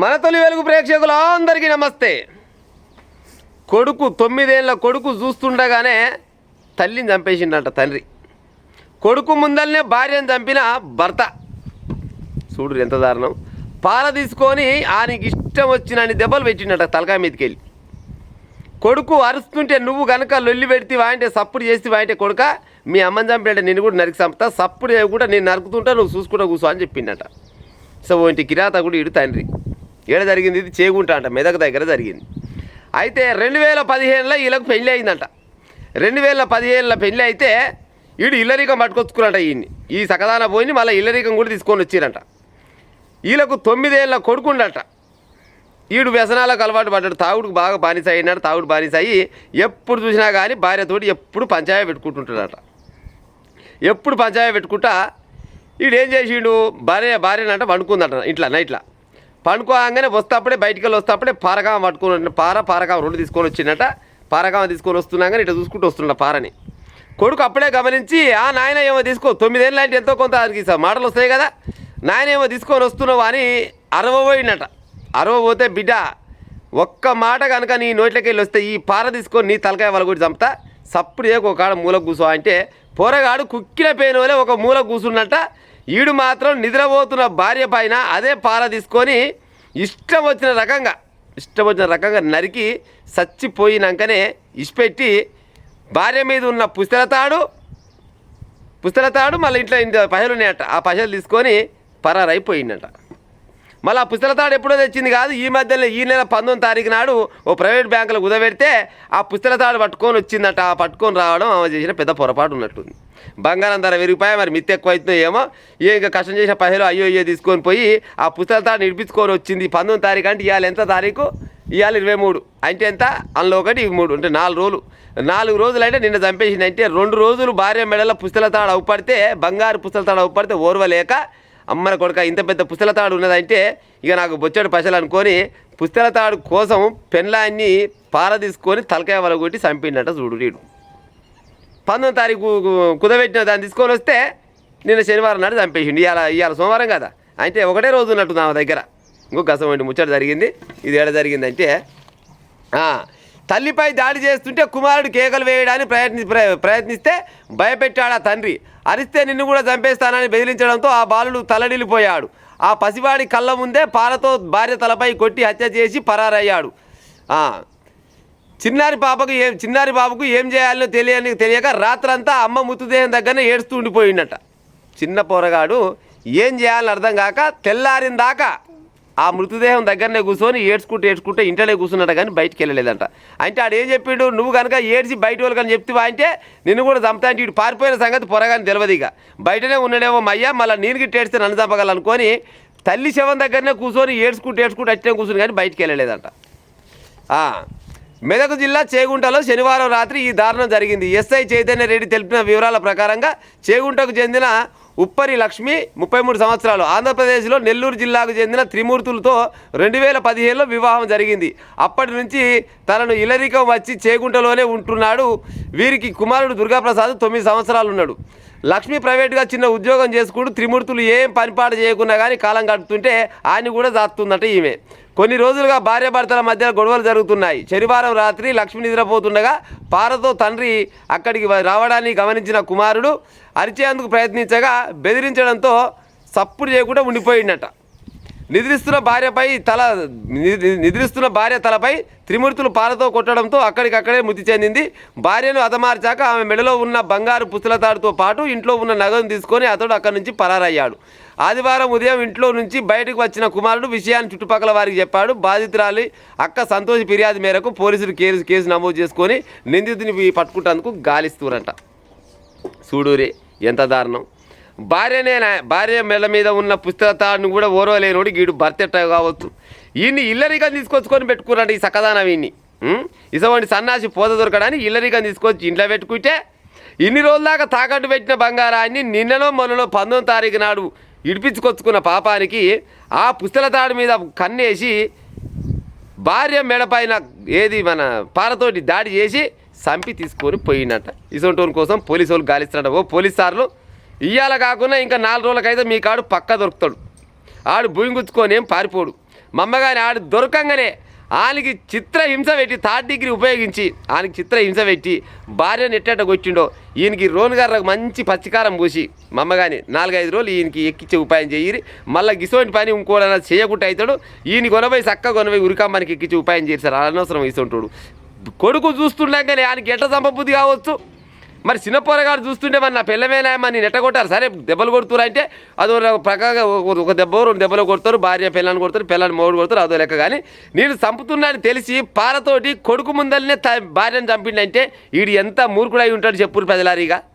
మన తొలి వెలుగు ప్రేక్షకులందరికీ నమస్తే. కొడుకు 9 ఏళ్ల కొడుకు చూస్తుండగానే తల్లిని చంపేసిండట తండ్రి. కొడుకు ముందల్నే భార్యను చంపిన భర్త. చూడు ఎంత దారుణం. పాల తీసుకొని ఆయనకి ఇష్టం వచ్చినన్ని దెబ్బలు పెట్టిండట తలకాయ మీదకి వెళ్ళి. కొడుకు అరుస్తుంటే నువ్వు కనుక లొల్లి పెడితే వాంటే సప్పుడు చేస్తే వాంటే కొడుక మీ అమ్మని చంపినట్టే నేను కూడా నరికి చంపుతా, సప్పుడు కూడా నేను నరుకుతుంటా, నువ్వు చూసుకుంటా కూర్చో అని చెప్పిండట. సో ఇంటి కిరాతకుడు ఇడు తండ్రి. ఏడ జరిగింది ఇది? చేగుంట అంట, మెదక్ దగ్గర జరిగింది. అయితే 2015లో వీళ్ళకు పెళ్ళి అయిందంట. 2017లో పెళ్ళి అయితే వీడు ఇల్లరికం పట్టుకొచ్చుకున్నట. ఈ సకదాన పోయి మళ్ళీ ఇల్లరికం కూడా తీసుకొని వచ్చిరంట. వీళ్ళకు 9 ఏళ్ల కొడుకుండట. వీడు వ్యసనాలకు అలవాటు పడ్డాడు, తాగుడుకు బాగా బానిస అయినాడు. తాగుడు బానిస అయ్యి ఎప్పుడు చూసినా కానీ భార్యతోటి ఎప్పుడు పంచాయతీ పెట్టుకుంటుంటాడట. ఎప్పుడు పంచాయతీ పెట్టుకుంటా వీడు ఏం చేసిండు, భార్యనంట పండుకుందట ఇట్లా నైట్లా. పండుకోగానే వస్తేప్పుడే బయటికి వెళ్ళి వస్తేప్పుడే పారకామ పట్టుకుని పారకామ 2 తీసుకొని వచ్చిందట. పారకామ తీసుకొని వస్తున్నాగానే ఇట్లా చూసుకుంటూ వస్తుండ పారని. కొడుకు అప్పుడే గమనించి ఆ నాయన ఏమో తీసుకో, 9 ఏళ్ళు అంటే ఎంతో కొంత దానికి మాటలు వస్తాయి కదా, నాయన ఏమో తీసుకొని వస్తున్నావు అని అరవబోయినట. అరవబోతే బిడ్డ ఒక్క మాట కనుక నీ నోట్లోకి వెళ్ళి వస్తే ఈ పార తీసుకొని నీ తలకాయ వాళ్ళ కూడా చంపుతా, సప్పుడు ఒక కాడ మూల కూర్చో అంటే పోరగాడు కుక్కిన పేను వలె ఒక మూల కూర్చున్నట్ట. ఈడు మాత్రం నిద్రపోతున్న భార్య పైన అదే పార తీసుకొని ఇష్టం వచ్చిన రకంగా నరికి చచ్చిపోయినాకనే ఇసిపెట్టి భార్య మీద ఉన్న పుస్తలతాడు మళ్ళీ ఇంట్లో పశలు ఉన్నాయట. ఆ పశలు తీసుకొని పరారైపోయిందట. మళ్ళీ ఆ పుస్తలతాడు ఎప్పుడో తెచ్చింది కాదు, ఈ మధ్యలో ఈ నెల 19వ తారీఖు నాడు ఓ ప్రైవేట్ బ్యాంకులో కుదబెడితే ఆ పుస్తలతాడు పట్టుకొని వచ్చిందట. ఆ పట్టుకొని రావడం ఆమె చేసిన పెద్ద పొరపాటు ఉన్నట్టుంది. బంగారం ధర విరిగిపోయా, మరి మిత్తి ఎక్కువ అవుతుందో ఏమో. ఇంకా కష్టం చేసిన పైసలు అయ్యో తీసుకొని పోయి ఆ పుస్తలతాడు నిడిపించుకొని వచ్చింది. 19వ తారీఖు అంటే ఇవాళ ఎంత తారీఖు? ఇవాళ 23 అంటే ఎంత? అందులో 1 3 అంటే 4 రోజులు. 4 రోజులు అంటే నిన్న చంపేసింది. అంటే 2 రోజులు భార్య మెడలో పుస్తలతాడు అవుపడితే, బంగారు పుస్తలతాడు అవుపడితే ఓర్వలేక అమ్మన కొడుక ఇంత పెద్ద పుస్తలతాడు ఉన్నదంటే ఇక నాకు బొచ్చడు పైసలు అనుకొని పుస్తలతాడు కోసం పెన్లాన్ని పార తీసుకొని తలకాయ వల కొట్టి చంపిండట. చూడు వీడు 19వ తారీఖు కుదబెట్టిన దాన్ని తీసుకొని వస్తే నిన్న శనివారం నాడు చంపేసిండు. ఇవాళ సోమవారం కదా, అంటే ఒకటే రోజు ఉన్నట్టు నా దగ్గర. ఇంకో గసం వంటి ముచ్చట జరిగింది. ఇది ఏడ జరిగిందంటే తల్లిపై దాడి చేస్తుంటే కుమారుడు కేకలు వేయడానికి ప్రయత్నిస్తే భయపెట్టాడు ఆ తండ్రి. అరిస్తే నిన్ను కూడా చంపేస్తానని బెదిరించడంతో ఆ బాలుడు తల్లడిల్లిపోయాడు. ఆ పసివాడి కళ్ళ ముందే పారతో భార్య తలపై కొట్టి హత్య చేసి పరారయ్యాడు. చిన్నారి బాబుకు ఏం చేయాలో తెలియక రాత్రంతా అమ్మ మృతదేహం దగ్గరనే ఏడుస్తూ ఉండిపోయిందట. చిన్న పోరగాడు ఏం చేయాలని అర్థం కాక తెల్లారిన దాకా ఆ మృతదేహం దగ్గరనే కూర్చొని ఏడ్చుకుంటే ఇంటనే కూర్చున్నట్ట, కానీ బయటికి వెళ్ళలేదంట. అంటే ఆడు ఏం చెప్పిండు, నువ్వు కనుక ఏడ్చి బయట వాళ్ళు కానీ చెప్తావా అంటే నిన్ను కూడా చంపుతా అంటే ఇటు పారిపోయిన సంగతి పొరగాని తెలియదు. ఇక బయటనే ఉన్నాడేమో మయ్యా, మళ్ళీ నేను గిట్టి ఏడ్స్తే నన్ను చంపగలనుకొని తల్లి శవం దగ్గరనే కూర్చొని ఏడ్చుకుంటే అట్టే కూర్చుని కానీ బయటికి వెళ్ళలేదంట. మెదక్ జిల్లా చేగుంటలో శనివారం రాత్రి ఈ దారుణం జరిగింది. ఎస్ఐ చైతన్య రెడ్డి తెలిపిన వివరాల ప్రకారంగా చేగుంటకు చెందిన ఉప్పరి లక్ష్మి 33 సంవత్సరాలు, ఆంధ్రప్రదేశ్లో నెల్లూరు జిల్లాకు చెందిన త్రిమూర్తులతో 2015లో వివాహం జరిగింది. అప్పటి నుంచి తనను ఇల్లరికం వచ్చి చేగుంటలోనే ఉంటున్నాడు. వీరికి కుమారుడు దుర్గాప్రసాద్ 9 సంవత్సరాలు ఉన్నాడు. లక్ష్మి ప్రైవేట్గా చిన్న ఉద్యోగం చేసుకుంటూ త్రిమూర్తులు ఏం పనిపాటు చేయకున్నా కానీ కాలం గడుపుతుంటే ఆయన కూడా దాస్తుందట ఈమె. కొన్ని రోజులుగా భార్యాభర్తల మధ్య గొడవలు జరుగుతున్నాయి. శనివారం రాత్రి లక్ష్మి నిద్రపోతుండగా పారతో తండ్రి అక్కడికి రావడాన్ని గమనించిన కుమారుడు అరిచేందుకు ప్రయత్నించగా బెదిరించడంతో సప్పుడు చేయకుండా ఉండిపోయిందట. నిద్రిస్తున్న భార్య తలపై త్రిమూర్తులు పారతో కొట్టడంతో అక్కడికక్కడే మృతి చెందింది. భార్యను హతమార్చాక ఆమె మెడలో ఉన్న బంగారు పుస్తలతాడుతో పాటు ఇంట్లో ఉన్న నగదును తీసుకొని అతడు అక్కడి నుంచి పరారయ్యాడు. ఆదివారం ఉదయం ఇంట్లో నుంచి బయటకు వచ్చిన కుమారుడు విషయాన్ని చుట్టుపక్కల వారికి చెప్పాడు. బాధితురాలి అక్క సంతోష్ ఫిర్యాదు మేరకు పోలీసులు కేసు నమోదు చేసుకొని నిందితుని పట్టుకుంటేందుకు గాలిస్తూరంట. చూడూరి ఎంత దారుణం. భార్య మెడ మీద ఉన్న పుస్తకతాడును కూడా ఓరవలేనోడు గీడు భర్తెట్ట కావచ్చు. ఈయన్ని ఇల్లరికం తీసుకొచ్చుకొని పెట్టుకున్నాడు ఈ సకదానం. ఈయన్ని ఇటువంటి సన్నాసి పోత దొరకడానికి ఇల్లరికం తీసుకొచ్చి ఇంట్లో పెట్టుకుంటే ఇన్ని రోజుల దాకా తాకట్టు పెట్టిన బంగారాన్ని నిన్ననో మొన్ననో 19వ తారీఖు నాడు ఇడిపించుకొచ్చుకున్న పాపానికి ఆ పుస్తలతాడు మీద కన్నేసి భార్య మెడపైన మన పారతోటి దాడి చేసి చంపి తీసుకొని పోయినట్ట. ఇసొంటోని కోసం పోలీసు వాళ్ళు గాలిస్తున్నాడు. ఓ పోలీసు సార్లు ఇయ్యాల కాకుండా ఇంకా 4 రోజులకైతే మీ కాడు పక్క దొరుకుతాడు. ఆడు భూమి గుచ్చుకొని ఏం పారిపోడు. మమ్మగాని ఆడు దొరకంగానే ఆయనకి చిత్రహింస పెట్టి 3rd డిగ్రీ ఉపయోగించి ఆయనకి చిత్రహింస పెట్టి భార్యను ఎట్టేట కొట్టిండో ఈయనకి రోనుగారులకు మంచి పచ్చికారం పూసి మమ్మగాని 4-5 రోజులు ఈయనకి ఎక్కించే ఉపాయం చేయరు. మళ్ళీ గిసోంటి పని ఇంకోడైనా చేయకుండా అవుతాడు. ఈయన కొనబోయి చక్క కొనబోయి ఉరికమ్మనికి ఎక్కించే ఉపాయం చేశారు. అనవసరం ఇస్తుంటాడు. కొడుకు చూస్తుండగానే ఆయనకి ఎట్ట సంపబుద్ధి కావచ్చు. మరి చిన్న పోరగాడు చూస్తుంటే మరి నా పిల్లమేనాయమ్మా నేను ఎట్ట కొట్టారు. సరే దెబ్బలు కొడుతురు అంటే అదో ప్రకారంగా ఒక దెబ్బ 2 దెబ్బలు కొడతారు. భార్య పిల్లని కొడతారు, పిల్లని మొగుడు కొడతారు, అదో లెక్క. కానీ నేను చంపుతున్నాను తెలిసి పారతోటి కొడుకు ముందలనే భార్యను చంపిండంటే వీడు ఎంత మూర్ఖుడై ఉంటాడు చెప్పురు ప్రజలారీగా.